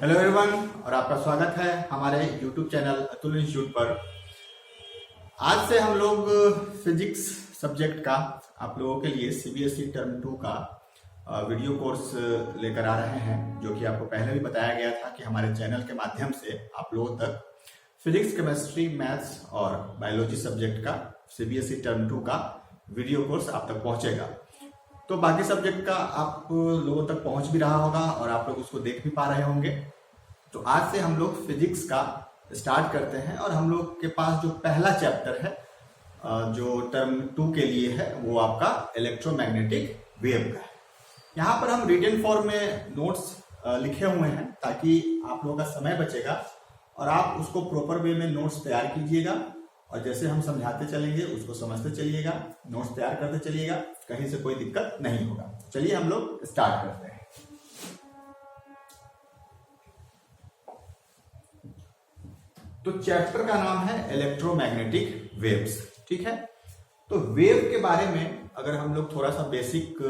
Hello everyone और आपका स्वागत है हमारे YouTube चैनल अतुल इंस्टीट्यूट पर। आज से हम लोग फिजिक्स सब्जेक्ट का आप लोगों के लिए CBSE टर्म 2 का वीडियो कोर्स लेकर आ रहे हैं, जो कि आपको पहले भी बताया गया था कि हमारे चैनल के माध्यम से आप लोगों तक फिजिक्स, केमिस्ट्री, मैथ्स और बायोलॉजी सब्जेक्ट का CBSE टर्म 2 का वीडियो कोर्स आप तक पहुंचेगा। तो बाकी सब्जेक्ट का आप लोगों तक पहुंच भी रहा होगा और आप लोग उसको देख भी पा रहे होंगे। तो आज से हम लोग फिजिक्स का स्टार्ट करते हैं और हम लोग के पास जो पहला चैप्टर है जो टर्म 2 के लिए है वो आपका इलेक्ट्रोमैग्नेटिक वेव का है। यहाँ पर हम रिटन फॉर्म में नोट्स लिखे हुए हैं ताकि आप लोगों का समय बचेगा और आप उसको प्रॉपर वे में नोट्स तैयार कीजिएगा और जैसे हम समझाते चलेंगे उसको समझते चलिएगा, नोट्स तैयार करते चलिएगा, कहीं से कोई दिक्कत नहीं होगा। चलिए हम लोग स्टार्ट करते हैं। तो चैप्टर का नाम है इलेक्ट्रोमैग्नेटिक वेव्स, ठीक है। तो वेव के बारे में अगर हम लोग थोड़ा सा बेसिक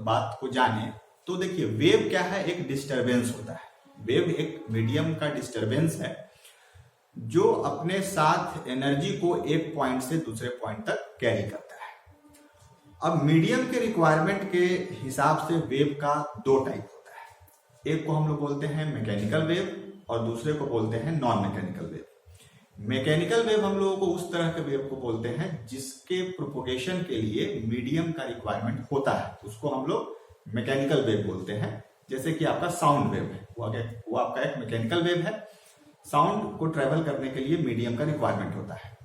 बात को जाने तो देखिए, वेव क्या है? एक डिस्टरबेंस होता है। वेव एक मीडियम का डिस्टरबेंस है जो अपने साथ एनर्जी को एक पॉइंट से दूसरे पॉइंट तक कैरी करता है। अब मीडियम के रिक्वायरमेंट के हिसाब से वेव का दो टाइप होता है। एक को हम लोग बोलते हैं मैकेनिकल वेव और दूसरे को बोलते हैं non mechanical wave. Mechanical wave हम लोगों को उस तरह के वेव को बोलते हैं जिसके प्रोपोगेशन के लिए मीडियम का रिक्वायरमेंट होता है, उसको हम लोग मैकेनिकल वेव बोलते हैं। जैसे कि आपका साउंड वेव है, वो आपका एक मैकेनिकल वेव है। साउंड को ट्रेवल करने के लिए मीडियम का रिक्वायरमेंट होता है।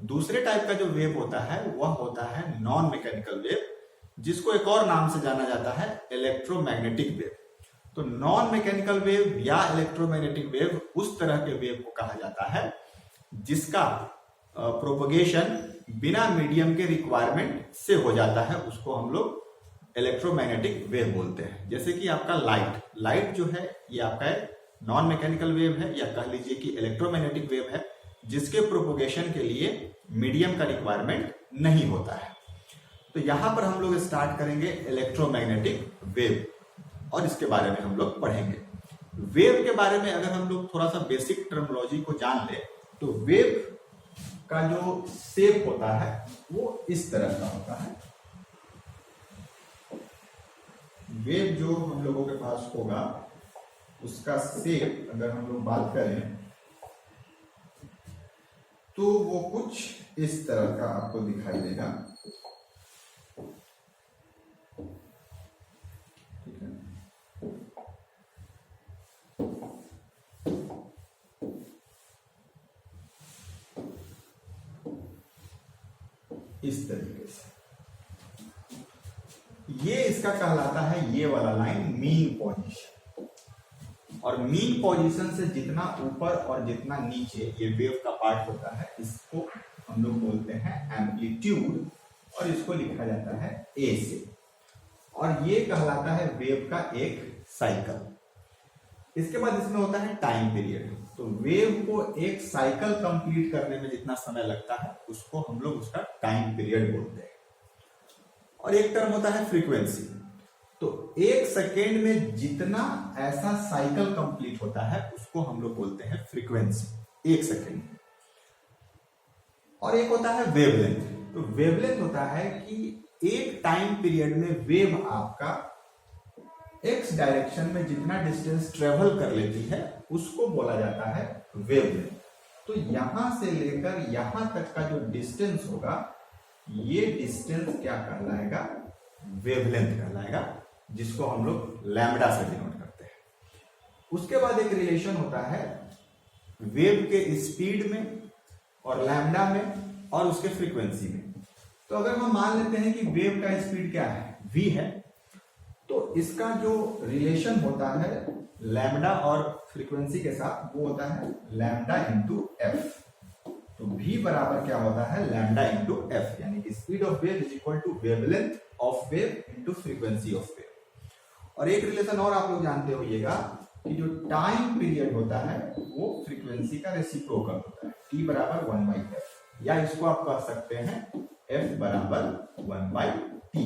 दूसरे टाइप का जो वेव होता है वह होता है नॉन मैकेनिकल वेव, जिसको एक और नाम से जाना जाता है इलेक्ट्रोमैग्नेटिक वेव। तो नॉन मैकेनिकल वेव या इलेक्ट्रोमैग्नेटिक वेव उस तरह के वेव को कहा जाता है जिसका प्रोपगेशन बिना मीडियम के रिक्वायरमेंट से हो जाता है, उसको हम लोग इलेक्ट्रोमैग्नेटिक वेव बोलते हैं। जैसे कि आपका लाइट जो है ये आपका एक नॉन मैकेनिकल वेव है, या कह लीजिए कि इलेक्ट्रोमैग्नेटिक वेव है जिसके प्रोपोगेशन के लिए मीडियम का रिक्वायरमेंट नहीं होता है। तो यहां पर हम लोग स्टार्ट करेंगे इलेक्ट्रोमैग्नेटिक वेव और इसके बारे में हम लोग पढ़ेंगे। वेव के बारे में अगर हम लोग थोड़ा सा बेसिक टर्मिनोलॉजी को जान ले तो वेव का जो शेप होता है वो इस तरह का होता है। वेव जो हम लोगों के पास होगा उसका शेप अगर हम लोग बात करें तो वो कुछ इस तरह का आपको दिखाई देगा, ठीक है। इस तरीके से ये इसका कहलाता है, ये वाला लाइन मीन पोजीशन। और मीन पोजीशन से जितना ऊपर और जितना नीचे ये वेव का पार्ट होता है इसको हम लोग बोलते हैं एम्पलीट्यूड, और इसको लिखा जाता है ए से। और ये कहलाता है वेव का एक साइकिल। इसके बाद इसमें होता है टाइम पीरियड। तो वेव को एक साइकिल कंप्लीट करने में जितना समय लगता है उसको हम लोग उसका टाइम पीरियड बोलते हैं। और एक टर्म होता है फ्रीक्वेंसी। तो एक सेकेंड में जितना ऐसा साइकिल कंप्लीट होता है उसको हम लोग बोलते हैं फ्रीक्वेंसी, एक सेकेंड में। और एक होता है वेवलेंथ। तो वेवलेंथ होता है कि एक टाइम पीरियड में वेव आपका एक्स डायरेक्शन में जितना डिस्टेंस ट्रेवल कर लेती है उसको बोला जाता है वेवलेंथ। तो यहां से लेकर यहां तक का जो डिस्टेंस होगा ये डिस्टेंस क्या कहलाएगा? वेवलेंथ कहलाएगा, जिसको हम लोग लैम्डा से डिनोट करते हैं। उसके बाद एक रिलेशन होता है वेव के स्पीड में और लैम्डा में और उसके फ्रीक्वेंसी में। तो अगर हम मान लेते हैं कि वेव का स्पीड क्या है? v है, तो इसका जो रिलेशन होता है लैम्डा और फ्रीक्वेंसी के साथ वो होता है लैम्डा इंटू एफ। तो v बराबर क्या होता है? लैम्डा इंटू एफ, यानी कि speed of wave is equal to wavelength of wave into frequency of wave. और एक रिलेशन और आप लोग जानते होइएगा कि जो टाइम पीरियड होता है वो फ्रीक्वेंसी का रेसिप्रोकल होता है, t बराबर 1/f, या इसको आप कह सकते हैं f बराबर 1/t।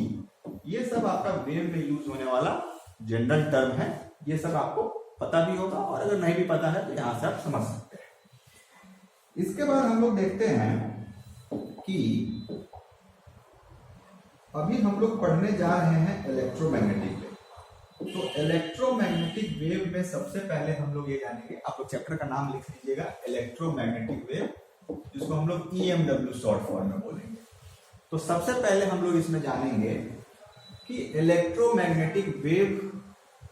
ये सब आपका वेव में यूज होने वाला जनरल टर्म है, ये सब आपको पता भी होगा, और अगर नहीं भी पता है तो यहां से आप समझ सकते हैं। इसके बाद हम लोग देखते हैं कि अभी हम लोग पढ़ने जा रहे हैं इलेक्ट्रोमैग्नेटिक वेव। तो इलेक्ट्रोमैग्नेटिक वेव में सबसे पहले हम लोग ये जानेंगे, आप लोग चैप्टर का नाम लिख लीजिएगा, इलेक्ट्रोमैग्नेटिक वेव, जिसको हम लोग EMW शॉर्ट फॉर्म में बोलेंगे। तो सबसे पहले हम लोग इसमें जानेंगे कि इलेक्ट्रोमैग्नेटिक वेव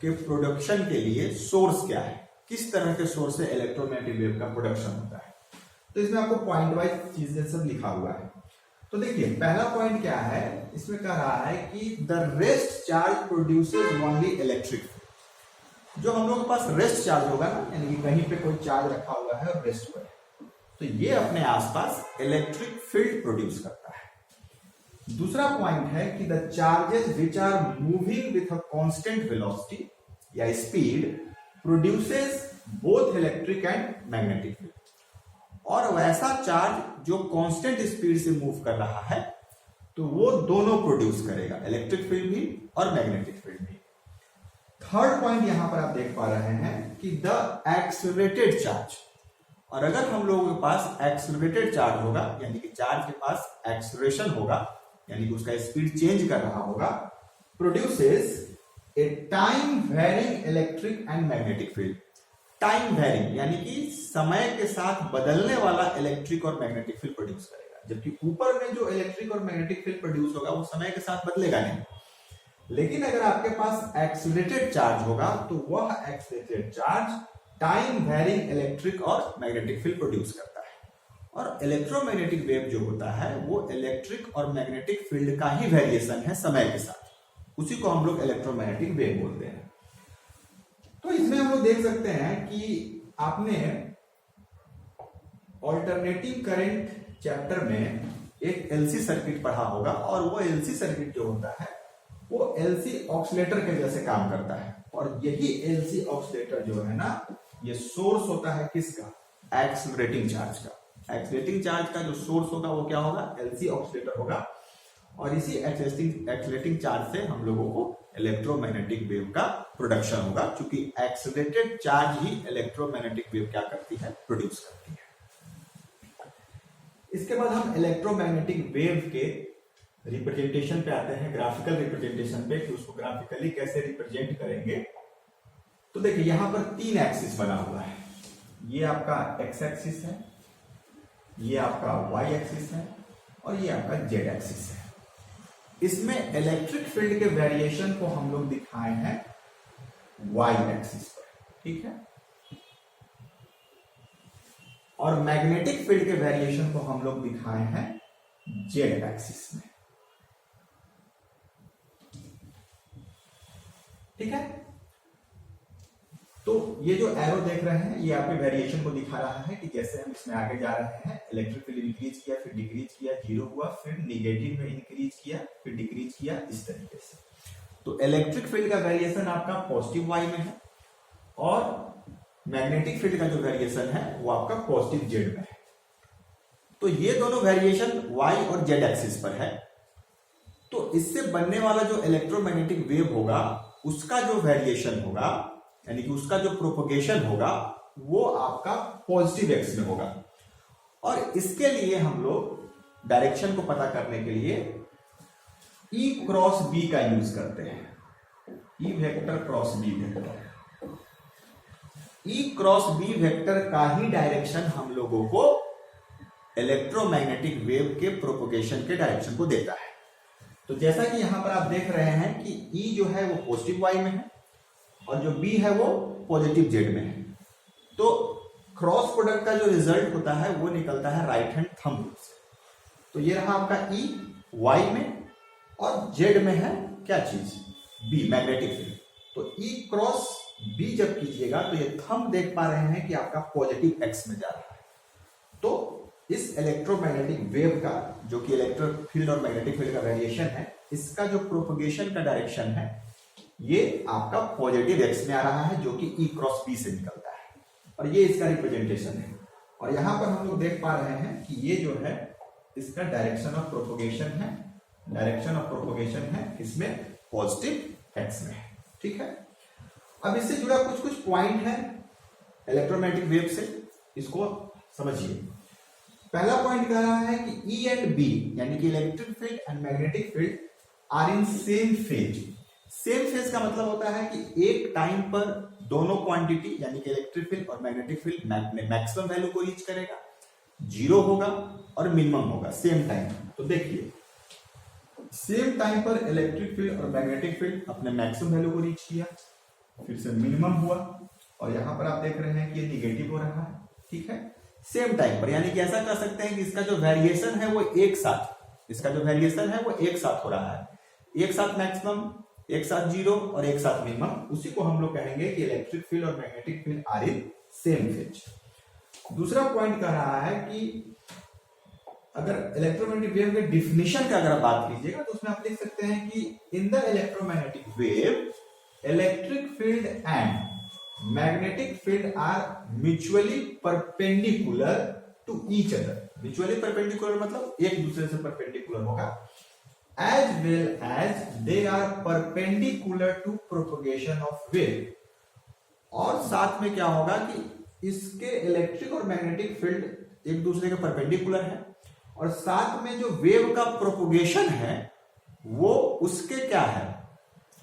के प्रोडक्शन के लिए सोर्स क्या है, किस तरह के सोर्स से इलेक्ट्रोमैग्नेटिक वेव का प्रोडक्शन होता है। तो इसमें आपको पॉइंट वाइज चीजें सब लिखा हुआ है। तो देखिए पहला पॉइंट क्या है, इसमें कह रहा है कि the rest charge produces only electric field. जो हम लोग के पास रेस्ट चार्ज होगा ना, यानी कि कहीं पे कोई चार्ज रखा हुआ है और रेस्ट पर है, तो ये अपने आसपास इलेक्ट्रिक फील्ड प्रोड्यूस करता है। दूसरा पॉइंट है कि the charges which are moving with a constant velocity या speed produces both electric and magnetic field. और वैसा चार्ज जो कांस्टेंट स्पीड से मूव कर रहा है तो वो दोनों प्रोड्यूस करेगा, इलेक्ट्रिक फील्ड भी और मैग्नेटिक फील्ड भी। थर्ड पॉइंट यहां पर आप देख पा रहे हैं कि द एक्सेलरेटेड चार्ज, और अगर हम लोगों के पास एक्सेलरेटेड चार्ज होगा, यानी कि चार्ज के पास एक्सेलरेशन होगा, यानी कि उसका स्पीड चेंज कर रहा होगा, produces a time varying electric and magnetic field. Time varying यानी कि समय के साथ बदलने वाला इलेक्ट्रिक और मैग्नेटिक फील्ड प्रोड्यूस करेगा, जबकि ऊपर में जो इलेक्ट्रिक और मैग्नेटिक फील्ड प्रोड्यूस होगा वो समय के साथ बदलेगा नहीं। लेकिन अगर आपके पास एक्सीलरेटेड चार्ज होगा तो वह accelerated charge time varying electric और मैग्नेटिक फील्ड प्रोड्यूस करता है। और इलेक्ट्रोमैग्नेटिक वेव जो होता है वो इलेक्ट्रिक और मैग्नेटिक फील्ड का ही वेरिएशन है समय के साथ, उसी को हम लोग इलेक्ट्रोमैग्नेटिक वेव बोलते हैं। तो इसमें हम लोग देख सकते हैं कि आपने ऑल्टरनेटिंग करंट चैप्टर में एक एलसी सर्किट पढ़ा होगा, और वो एलसी सर्किट जो होता है वो एलसी ऑक्सीलेटर के जैसे काम करता है। और यही एलसी ऑक्सीलेटर जो है ना, ये सोर्स होता है किसका, एक्सीलरेटिंग चार्ज का। एक्सीलरेटिंग चार्ज का जो सोर्स होगा वो क्या होगा, एलसी ऑक्सीलेटर होगा। और इसी एक्सीलरेटिंग चार्ज से हम लोगों को इलेक्ट्रोमैग्नेटिक वेव का प्रोडक्शन होगा, क्योंकि एक्सीलरेटेड चार्ज ही इलेक्ट्रोमैग्नेटिक वेव क्या करती है, प्रोड्यूस करती है। इसके बाद हम इलेक्ट्रोमैग्नेटिक वेव के रिप्रेजेंटेशन पे आते हैं, ग्राफिकल रिप्रेजेंटेशन पे, कि उसको ग्राफिकली कैसे रिप्रेजेंट करेंगे। तो देखिए यहां पर 3 एक्सिस बना हुआ है, ये आपका एक्स एक्सिस है, ये आपका वाई एक्सिस है, और ये आपका जेड एक्सिस है। इसमें इलेक्ट्रिक फील्ड के वेरिएशन को हम लोग दिखाए हैं वाई एक्सिस पर, ठीक है, और मैग्नेटिक फील्ड के वेरिएशन को हम लोग दिखाए हैं जेड एक्सिस में, ठीक है। तो ये जो एरो देख रहे हैं ये आपके वेरिएशन को दिखा रहा है कि जैसे हम इसमें आगे जा रहे हैं, इलेक्ट्रिक फील्ड इंक्रीज किया, फिर डिक्रीज किया, जीरो हुआ, फिर निगेटिव में इंक्रीज किया, फिर डिक्रीज किया, इस तरीके से। तो इलेक्ट्रिक फील्ड का वेरिएशन आपका पॉजिटिव वाई में है, और मैग्नेटिक फील्ड का जो वेरिएशन है वो आपका पॉजिटिव जेड में है। तो ये दोनों वेरिएशन वाई और जेड एक्सिस पर है। तो इससे बनने वाला जो इलेक्ट्रोमैग्नेटिक वेव होगा उसका जो वेरिएशन होगा, यानी कि उसका जो प्रोपगेशन होगा वो आपका पॉजिटिव एक्स में होगा। और इसके लिए हम लोग डायरेक्शन को पता करने के लिए E क्रॉस B का यूज करते हैं, E vector cross B vector. E cross B vector का ही डायरेक्शन हम लोगों को इलेक्ट्रोमैग्नेटिक वेव के प्रोपगेशन के डायरेक्शन को देता है। तो जैसा कि यहां पर आप देख रहे हैं कि E जो है वो पॉजिटिव वाई में है, और जो B है वो पॉजिटिव जेड में है। तो क्रॉस प्रोडक्ट का जो रिजल्ट होता है वो निकलता है राइट हैंड थंब रूल से। तो ये रहा आपका E वाई में, और जेड में है क्या चीज, B मैग्नेटिक फील्ड। तो E क्रॉस B जब कीजिएगा तो ये थंब देख पा रहे हैं कि आपका पॉजिटिव एक्स में जा रहा है। तो इस इलेक्ट्रोमैग्नेटिक वेव का जो कि इलेक्ट्रिक फील्ड और मैग्नेटिक फील्ड का वेरिएशन है, इसका जो प्रोपगेशन का डायरेक्शन है ये आपका पॉजिटिव एक्स में आ रहा है, जो कि E क्रॉस B से निकलता है, और ये इसका रिप्रेजेंटेशन है। और यहां पर हम लोग देख पा रहे हैं कि ये जो है इसका डायरेक्शन ऑफ प्रोपगेशन है, डायरेक्शन ऑफ प्रोपगेशन है इसमें पॉजिटिव एक्स में है, ठीक है। अब इससे जुड़ा कुछ कुछ पॉइंट है इलेक्ट्रोमैग्नेटिक वेव से, इसको समझिए। पहला पॉइंट कह रहा है कि ई एंड बी यानी कि electric field and magnetic field are in same phase. Same phase का मतलब होता है कि एक टाइम पर दोनों क्वांटिटी यानी कि इलेक्ट्रिक फील्ड और मैग्नेटिक फील्ड मैक्सिमम वैल्यू को रीच करेगा, जीरो होगा और मिनिमम होगा सेम टाइम। तो देखिए सेम टाइम पर इलेक्ट्रिक फील्ड और मैग्नेटिक फील्ड अपने मैक्सिमम वैल्यू को रीच किया, फिर से मिनिमम हुआ, और यहां पर आप देख रहे हैं कि ये निगेटिव हो रहा है, ठीक है, सेम टाइम पर। यानी कि ऐसा कर सकते हैं कि इसका जो वेरिएशन है वो एक साथ, इसका जो वेरिएशन है वो एक साथ हो रहा है, एक साथ मैक्सिमम, एक साथ जीरो और एक साथ मिनिमम। उसी को हम लोग कहेंगे कि इलेक्ट्रिक फील्ड और magnetic field are in same phase. दूसरा पॉइंट कह रहा है कि अगर इलेक्ट्रोमैग्नेटिक वेव के डिफिनेशन का अगर आप बात कीजिएगा तो उसमें आप लिख सकते हैं कि in the electromagnetic wave electric field and magnetic field are mutually perpendicular to each other. Mutually perpendicular मतलब एक दूसरे से परपेंडिकुलर होगा, as well as they are perpendicular to propagation of wave। और साथ में क्या होगा कि इसके इलेक्ट्रिक और मैग्नेटिक फील्ड एक दूसरे के परपेंडिकुलर है, और साथ में जो वेव का प्रोपोगेशन है वो उसके क्या है,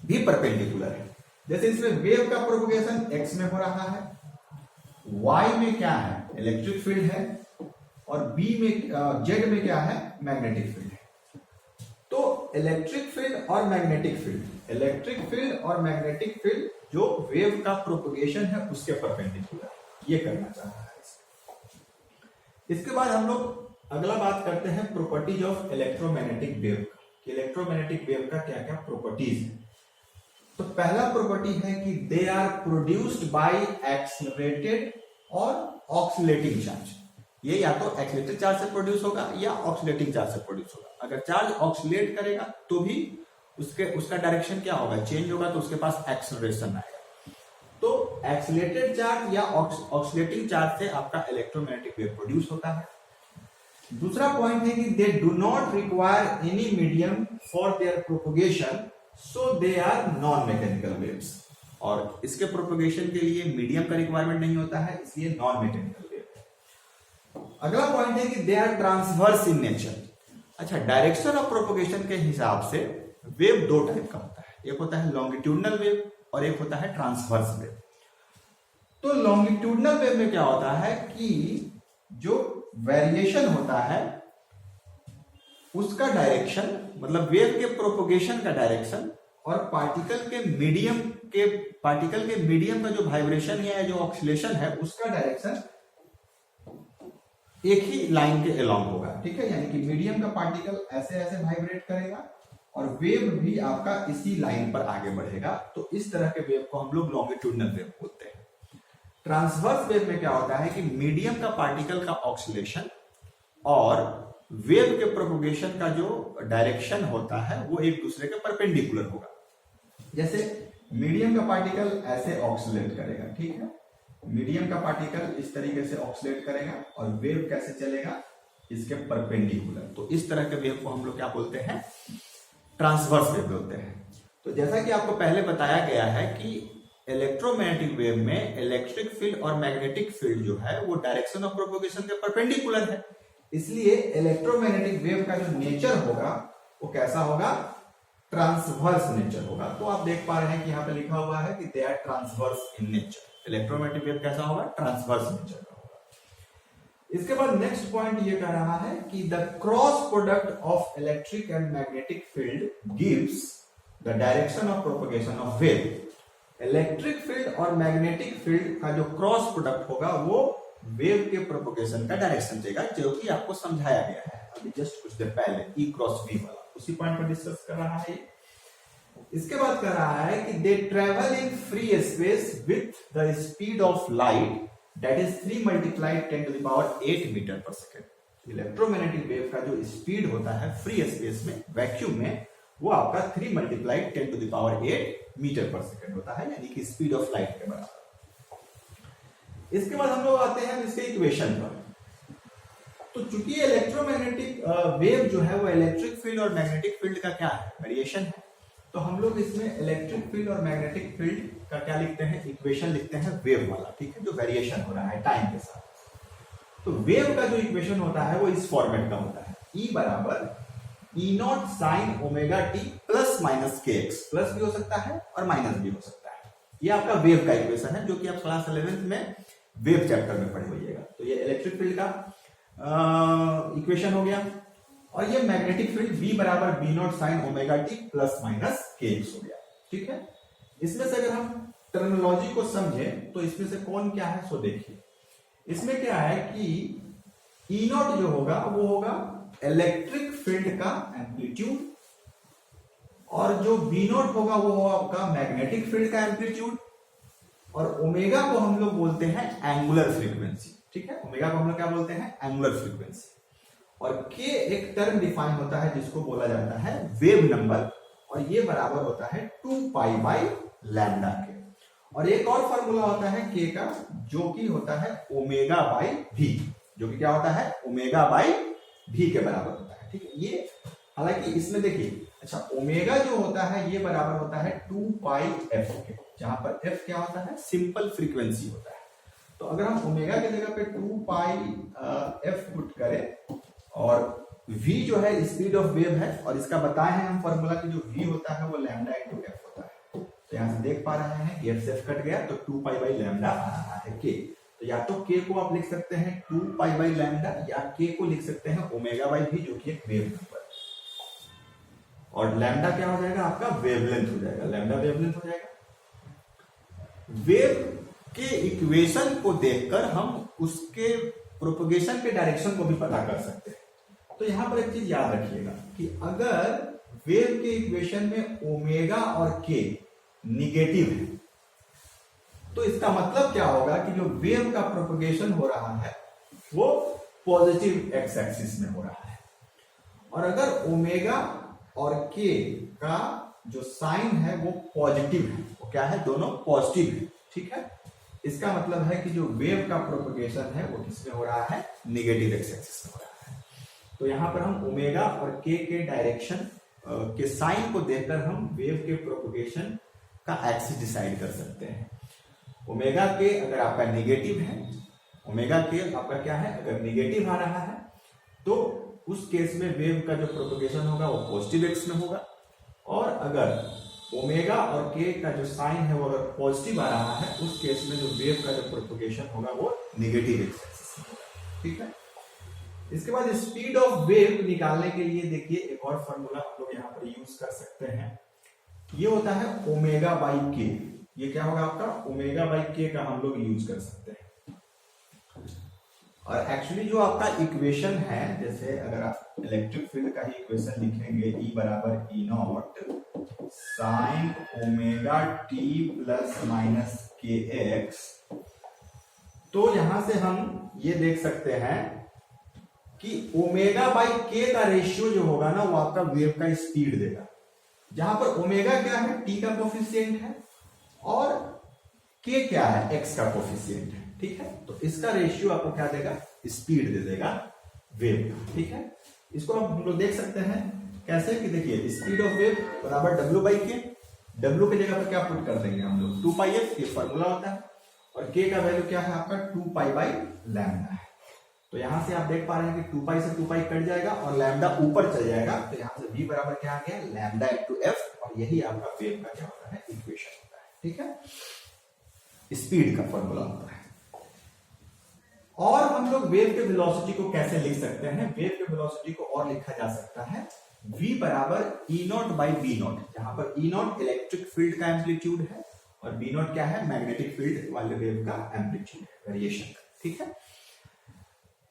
भी परपेंडिकुलर है। जैसे इसमें वेव का प्रोपोगेशन x में हो रहा है, y में क्या है, इलेक्ट्रिक फील्ड है, और b में z में क्या है, मैग्नेटिक फील्ड है। तो इलेक्ट्रिक फील्ड और मैग्नेटिक फील्ड, इलेक्ट्रिक फील्ड और मैग्नेटिक फील्ड जो वेव का प्रोपोगेशन है उसके परपेंडिकुलर, ये करना चाह रहा है। इसके बाद हम लोग अगला बात करते हैं प्रॉपर्टीज ऑफ इलेक्ट्रोमैग्नेटिक वेव का, कि इलेक्ट्रोमैग्नेटिक वेव का क्या क्या प्रॉपर्टीज है। तो पहला प्रॉपर्टी है कि they are produced by accelerated और ऑक्सीलेटिंग चार्ज। ये या तो एक्सेलरेटेड चार्ज से प्रोड्यूस होगा या ऑक्सीलेटिंग चार्ज से प्रोड्यूस होगा। अगर चार्ज ऑक्सीलेट करेगा तो भी उसका डायरेक्शन क्या होगा, चेंज होगा, तो उसके पास एक्सेलरेशन आएगा। तो एक्सेलरेटेड चार्ज या ऑक्सीलेटिंग चार्ज से आपका इलेक्ट्रोमैग्नेटिक वेव प्रोड्यूस होता है। दूसरा पॉइंट है कि they do not require any medium for their propagation, so they are non mechanical waves. और इसके प्रोपोगेशन के लिए मीडियम का रिक्वायरमेंट नहीं होता है, इसलिए नॉन मैकेनिकल वेव। अगला पॉइंट है कि they are transverse in nature. अच्छा, डायरेक्शन ऑफ प्रोपोगेशन के हिसाब से वेव दो टाइप का होता है, एक होता है लॉन्गिट्यूडनल वेव और एक होता है ट्रांसवर्स वेव। तो लॉन्गिट्यूडनल वेव में क्या होता है कि जो वेरिएशन होता है उसका डायरेक्शन, मतलब वेव के प्रोपोगेशन का डायरेक्शन और पार्टिकल के मीडियम का जो वाइब्रेशन या जो ऑक्सीलेशन है उसका डायरेक्शन एक ही लाइन के अलोंग होगा, ठीक है। यानी कि मीडियम का पार्टिकल ऐसे ऐसे वाइब्रेट करेगा और वेव भी आपका इसी लाइन पर आगे बढ़ेगा। तो इस तरह के वेव को हम लोग लॉन्गिट्यूडनल वेव बोलते हैं। ट्रांसवर्स वेव में क्या होता है कि मीडियम का पार्टिकल का ऑक्सीलेशन और वेव के प्रोपोगेशन का जो डायरेक्शन होता है वो एक दूसरे के परपेंडिकुलर होगा। जैसे मीडियम का पार्टिकल ऐसे ऑक्सीलेट करेगा, ठीक है, मीडियम का पार्टिकल इस तरीके से ऑक्सीलेट करेगा और वेव कैसे चलेगा, इसके परपेंडिकुलर। तो इस तरह के वेव को हम लोग क्या बोलते हैं, ट्रांसवर्स वेव बोलते हैं। तो जैसा कि आपको पहले बताया गया है कि इलेक्ट्रोमैग्नेटिक वेव में इलेक्ट्रिक फील्ड और मैग्नेटिक फील्ड जो है वो डायरेक्शन ऑफ प्रोपोगेशन के परपेंडिकुलर है, इसलिए इलेक्ट्रोमैग्नेटिक वेव का जो नेचर होगा वो कैसा होगा, ट्रांसवर्स नेचर होगा। तो आप देख पा रहे हैं कि यहाँ पे लिखा हुआ है कि they are transverse in nature. Electromagnetic wave कैसा होगा, ट्रांसवर्स नेचर का होगा। इसके बाद नेक्स्ट पॉइंट ये कह रहा है कि the cross product of electric and magnetic field gives the direction of propagation of wave. Electric field और मैग्नेटिक फील्ड का जो क्रॉस प्रोडक्ट होगा वो वेव के प्रोपोगेशन का डायरेक्शन देगा, जो कि आपको समझाया गया है अभी जस्ट कुछ देर पहले, ई क्रॉस वी वाला, उसी पॉइंट पर डिस्कस कर रहा है। इसके बाद कह रहा है कि they travel in free space with the speed of light that is 3 × 10⁸ metre per second. Electromagnetic wave का जो स्पीड होता है फ्री स्पेस में, वैक्यूम में, वो आपका 3 × 10⁸ मीटर पर सेकेंड होता है, यानी कि स्पीड ऑफ लाइट के बराबर। इसके बाद हम लोग आते हैं इसके इक्वेशन पर। तो चूंकि इलेक्ट्रोमैग्नेटिक वेव जो है वो इलेक्ट्रिक फील्ड और मैग्नेटिक फील्ड का क्या है, वेरिएशन है, तो हम लोग इसमें इलेक्ट्रिक फील्ड और मैग्नेटिक फील्ड का क्या लिखते हैं, इक्वेशन लिखते हैं वेव वाला, ठीक है, जो वेरिएशन हो रहा है टाइम के साथ। तो वेव का जो इक्वेशन होता है वो इस फॉर्मेट का होता है, E बराबर E naught sine omega T plus minus के एक्स, प्लस भी हो सकता है और माइनस भी हो सकता है। ये आपका वेव का इक्वेशन है जो कि आप क्लास 11th में वेव चैप्टर में पढ़े होइएगा। तो ये इलेक्ट्रिक फील्ड का इक्वेशन हो गया, और ये मैग्नेटिक फील्ड V बराबर B naught sine omega T plus minus के एक्स हो गया, ठीक है। इसमें से अगर हम टर्मिनोलॉजी को समझें तो इसमें से कौन क्या है सो देखिए। इसमें क्या है कि ई नॉट जो होगा वो होगा इलेक्ट्रिक फील्ड का एम्पलीट्यूड, और जो बी नॉट होगा वो होगा आपका मैग्नेटिक फील्ड का एम्पलीट्यूड, और ओमेगा को हम लोग बोलते हैं एंगुलर फ्रीक्वेंसी, ठीक है। ओमेगा को हम लोग क्या बोलते हैं, एंगुलर फ्रीक्वेंसी। और के एक टर्म डिफाइन होता है जिसको बोला जाता है वेव नंबर, और ये बराबर होता है 2 पाई बाई लैम्डा के। और एक और फॉर्मूला होता है के का जो कि होता है ओमेगा बाई भी, जो कि क्या होता है ओमेगा बाई भी के बराबर होता है, ठीक है। ये हालांकि इसमें देखिए, अच्छा ओमेगा जो होता है ये बराबर होता है 2 पाई एफ के, जहां पर एफ क्या होता है सिंपल फ्रीक्वेंसी होता है। तो अगर हम ओमेगा की जगह पे 2 पाई एफ पुट करें, और v जो है स्पीड ऑफ वेव है, और इसका बताए हैं हम फॉर्मूला कि जो v होता है वो लैम्डा इंटू एफ होता है। तो यहां से देख पा रहे हैं कि एफ से एफ कट गया तो 2 पाई बाई लैम्डा आ रहा है के। तो या तो के को आप लिख सकते हैं 2 पाई बाई लैम्डा, या के को लिख सकते हैं ओमेगा बाई v, जो कि एक वेव नंबर, और लैम्डा क्या हो जाएगा आपका वेवलेंथ हो जाएगा, लैम्डा वेवलेंथ हो जाएगा। वेव के इक्वेशन को देखकर हम उसके प्रोपगेशन के डायरेक्शन को भी पता कर सकते हैं। तो यहां पर एक चीज याद रखिएगा कि अगर वेव के इक्वेशन में ओमेगा और के निगेटिव है तो इसका मतलब क्या होगा कि जो वेव का प्रोपगेशन हो रहा है वो पॉजिटिव एक्स एक्सिस में हो रहा है, और अगर ओमेगा और के का जो साइन है वो पॉजिटिव है, वो क्या है दोनों पॉजिटिव है, ठीक है। इसका मतलब है कि जो वेव का प्रोपगेशन है वो किसमें हो रहा है, नेगेटिव एक्स एक्सिस में हो रहा है। तो यहां पर हम ओमेगा और के डायरेक्शन के साइन को देखकर हम वेव के प्रोपगेशन का एक्सिस डिसाइड कर सकते हैं। ओमेगा के अगर आपका नेगेटिव है, ओमेगा के आपका क्या है अगर नेगेटिव आ रहा है तो उस केस में वेव का जो प्रोपगेशन होगा वो पॉजिटिव एक्स में होगा, और अगर ओमेगा और के का जो साइन है वो अगर पॉजिटिव आ रहा है उस केस में जो वेव का जो प्रोपगेशन होगा वो नेगेटिव एक्स एक्सिस में होगा, ठीक है। इसके बाद स्पीड ऑफ वेव निकालने के लिए देखिए एक और फॉर्मूला हम लोग यहाँ पर यूज कर सकते हैं, ये होता है ओमेगा बाई के। ये क्या होगा आपका ओमेगा बाई के का हम लोग यूज कर सकते हैं। और एक्चुअली जो आपका इक्वेशन है, जैसे अगर आप इलेक्ट्रिक फील्ड का ही इक्वेशन लिखेंगे E बराबर E naught sine omega T plus minus के एक्स, तो यहां से हम ये देख सकते हैं कि ओमेगा बाई के का रेशियो जो होगा ना वो आपका वेव का स्पीड देगा, जहां पर ओमेगा क्या है टी का कोफिशिएंट है और के क्या है एक्स का कोफिशिएंट है, ठीक है। तो इसका रेशियो आपको क्या देगा स्पीड दे देगा वेव का, ठीक है। इसको हम लोग देख सकते हैं कैसे कि देखिए स्पीड ऑफ वेव बराबर डब्ल्यू बाई के, डब्ल्यू की जगह पर क्या पुट कर देंगे हम लोग 2 पाई एफ, ये फॉर्मूला होता है, और के का वैल्यू क्या है आपका 2 पाई बाई लैम्डा है। तो यहां से आप देख पा रहे हैं कि 2 पाई से 2 पाई कट जाएगा और लैम्डा ऊपर चल जाएगा, तो यहां से v बराबर क्या आ गया लैम्डा इंटू एफ, और यही आपका वेव का क्या होता है इक्वेशन होता है, ठीक है। स्पीड का फॉर्मूला होता है। और हम लोग वेव के वेलोसिटी को कैसे लिख सकते हैं, वेव के वेलोसिटी को और लिखा जा सकता है v बराबर E not by B naught, जहां पर ई नॉट इलेक्ट्रिक फील्ड का एम्पलीट्यूड है और बी नॉट क्या है मैग्नेटिक फील्ड वाले वेव का एम्पलीट्यूड वेरिएशन, ठीक है।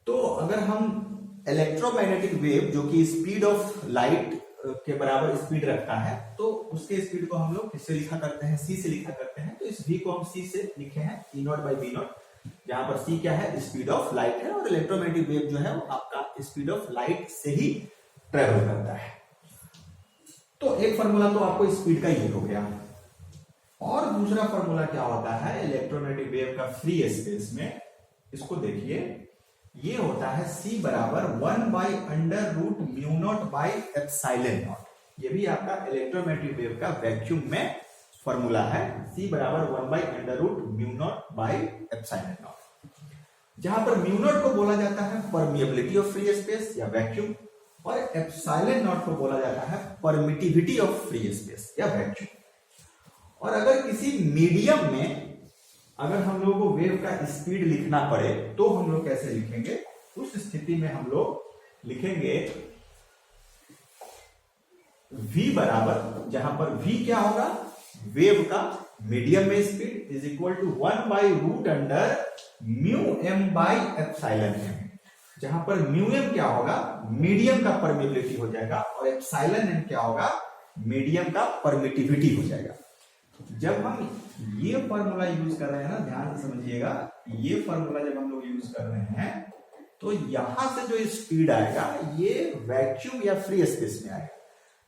तो अगर हम इलेक्ट्रोमैग्नेटिक वेव जो कि स्पीड ऑफ लाइट के बराबर स्पीड रखता है तो उसके स्पीड को हम लोग किससे लिखा करते हैं c से लिखा करते हैं। तो इस v को हम c से लिखे हैं ई नॉट बाई बी नॉट, जहां पर c क्या है स्पीड ऑफ लाइट है और इलेक्ट्रोमैग्नेटिक वेव जो है वो आपका स्पीड ऑफ लाइट से ही ट्रेवल करता है। तो एक फॉर्मूला तो आपको स्पीड का ये हो गया, और दूसरा फॉर्मूला क्या होता है इलेक्ट्रोमैग्नेटिक वेव का फ्री स्पेस में, इसको देखिए ये होता है c बराबर 1 by under root mu naught by epsilon naught. ये भी आपका इलेक्ट्रोमैग्नेटिक वेव का वैक्यूम में फॉर्मूला है, C बराबर 1/√μ0/ε0। जहां पर म्यू नॉट को बोला जाता है परमिएबिलिटी ऑफ फ्री स्पेस या वैक्यूम, और एप्सिलॉन नॉट को बोला जाता है परमिटिविटी ऑफ फ्री स्पेस या वैक्यूम। और अगर किसी मीडियम में अगर हम लोगों को वेव का स्पीड लिखना पड़े तो हम लोग कैसे लिखेंगे? उस स्थिति में हम लोग लिखेंगे v बराबर, जहां पर v क्या होगा? वेव का मीडियम में speed is equal to 1/√μm/ε0। जहां पर म्यूएम क्या होगा? मीडियम का परमिबिलिटी हो जाएगा, और एप्सिलॉन एम क्या होगा? मीडियम का परमिटिविटी हो जाएगा। जब हम ये फॉर्मूला यूज कर रहे हैं ना, ध्यान से समझिएगा, ये फॉर्मूला जब हम लोग यूज कर रहे हैं तो यहां से जो स्पीड आएगा ये वैक्यूम या फ्री स्पेस में आएगा।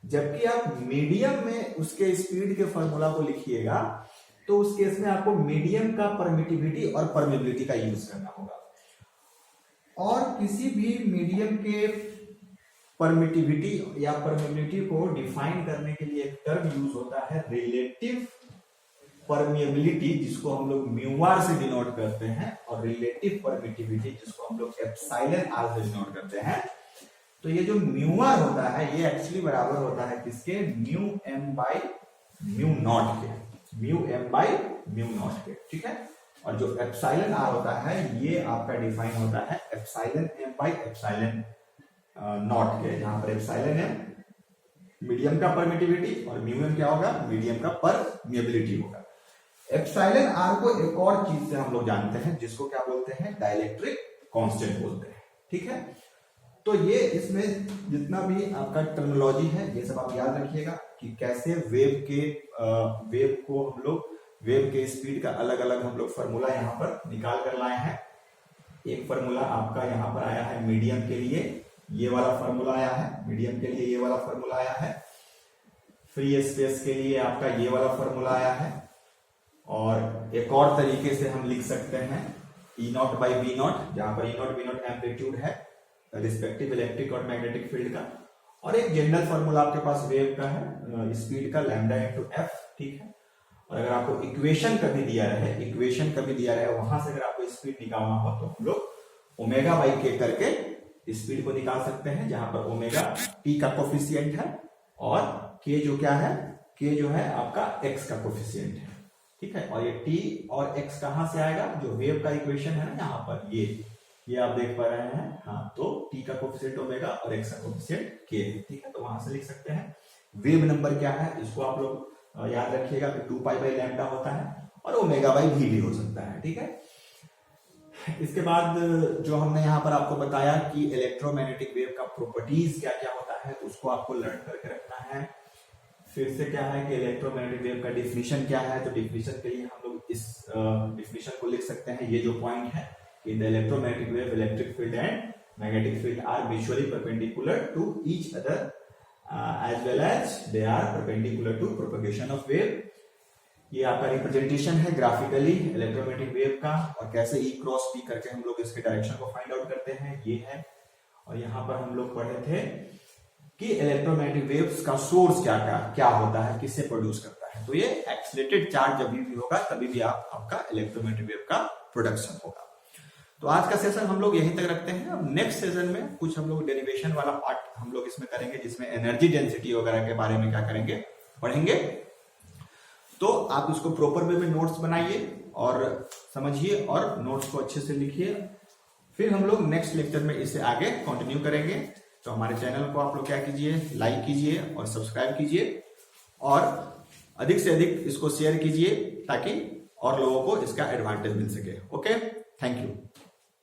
जबकि आप मीडियम में उसके स्पीड के फॉर्मूला को लिखिएगा तो उस केस में आपको मीडियम का परमिटिविटी और परमिबिलिटी का यूज करना होगा। और किसी भी मीडियम के परमिटिविटी या परमिबिलिटी को डिफाइन करने के लिए एक टर्म यूज होता है रिलेटिव परमिएबिलिटी, जिसको हम लोग म्यू आर से डिनोट करते हैं, और रिलेटिव परमिटिविटी जिसको हम लोग एप्सिलॉन आर से डिनोट करते हैं। तो ये जो म्यू आर होता है ये एक्चुअली बराबर होता है किसके? Mu m by mu naught के, mu m by mu naught के, ठीक है। और जो एप्सिलॉन आर होता है ये आपका डिफाइन होता है epsilon M by epsilon naught के, जहां पर एप्सिलॉन एम मीडियम का परमिटिविटी और म्यू एम क्या होगा? मीडियम का परमिएबिलिटी होगा। एप्सिलॉन आर को एक और चीज से हम लोग जानते हैं जिसको क्या बोलते हैं? डाइलेक्ट्रिक कांस्टेंट बोलते हैं, ठीक है। तो ये इसमें जितना भी आपका टर्मिनोलॉजी है ये सब आप याद रखिएगा कि कैसे वेव को हम लोग वेव के स्पीड का अलग अलग हम लोग फॉर्मूला यहाँ पर निकाल कर लाए हैं। एक फॉर्मूला आपका यहाँ पर आया है मीडियम के लिए, ये वाला फॉर्मूला आया है, मीडियम के लिए ये वाला फॉर्मूला आया है, फ्री स्पेस के लिए आपका ये वाला फॉर्मूला आया है। और एक और तरीके से हम लिख सकते हैं E naught by B naught, जहां पर E naught B naught amplitude है रिस्पेक्टिव इलेक्ट्रिक और मैग्नेटिक फील्ड का। और एक जनरल फॉर्मूला आपके पास वेव का है स्पीड का, लैम्डा इंटू एफ, ठीक है। और अगर आपको इक्वेशन कभी दिया रहे वहां से अगर आपको स्पीड निकालना हो तो हम लोग ओमेगा बाई के करके स्पीड को निकाल सकते हैं, जहां पर ओमेगा टी का कोफिशिएंट है और के जो क्या है? के जो है आपका एक्स का कोफिशिएंट है, ठीक है। और ये टी और एक्स कहां से आएगा? जो वेव का इक्वेशन है ना यहाँ पर, ये आप देख पा रहे हैं, हाँ। तो टी का कोफिशिएंट ओमेगा और एक्स का कोफिशिएंट के, ठीक है। तो वहां से लिख सकते हैं। वेव नंबर क्या है इसको आप लोग याद रखिएगा कि 2π/λ होता है, और ओमेगा बाई भी हो सकता है, ठीक है। इसके बाद जो हमने यहाँ पर आपको बताया कि इलेक्ट्रोमैग्नेटिक वेव का प्रॉपर्टीज क्या क्या होता है, तो उसको आपको लर्न करके रखना है। फिर से क्या है कि इलेक्ट्रोमैग्नेटिक वेव का डिफिनीशन क्या है, तो डिफिनीशन के लिए हम लोग इस डिफिनीशन को लिख सकते हैं। ये जो पॉइंट है कि the electromagnetic wave, electric field and magnetic field are mutually perpendicular to each other as well as they are perpendicular to propagation of wave। ये आपका रिप्रेजेंटेशन है ग्राफिकली इलेक्ट्रोमैग्नेटिक वेव का, और कैसे E क्रॉस P करके हम लोग इसके डायरेक्शन को फाइंड आउट करते हैं, ये है। और यहाँ पर हम लोग पढ़े थे कि इलेक्ट्रोमैग्नेटिक वेव्स का सोर्स क्या होता है, किससे प्रोड्यूस करता है। तो ये एक्सीलरेटेड चार्ज जब भी होगा तभी भी आपका इलेक्ट्रोमैग्नेटिक वेव का प्रोडक्शन होगा। तो आज का सेशन हम लोग यहीं तक रखते हैं। अब नेक्स्ट सेशन में कुछ हम लोग डेरिवेशन वाला पार्ट हम लोग इसमें करेंगे, जिसमें एनर्जी डेंसिटी वगैरह के बारे में क्या करेंगे, पढ़ेंगे। तो आप इसको प्रॉपर वे में नोट्स बनाइए और समझिए और नोट्स को अच्छे से लिखिए। फिर हम लोग नेक्स्ट लेक्चर में इसे आगे कंटिन्यू करेंगे। तो हमारे चैनल को आप लोग क्या कीजिए, लाइक कीजिए और सब्सक्राइब कीजिए, और अधिक से अधिक इसको शेयर कीजिए ताकि और लोगों को इसका एडवांटेज मिल सके। Okay, thank you.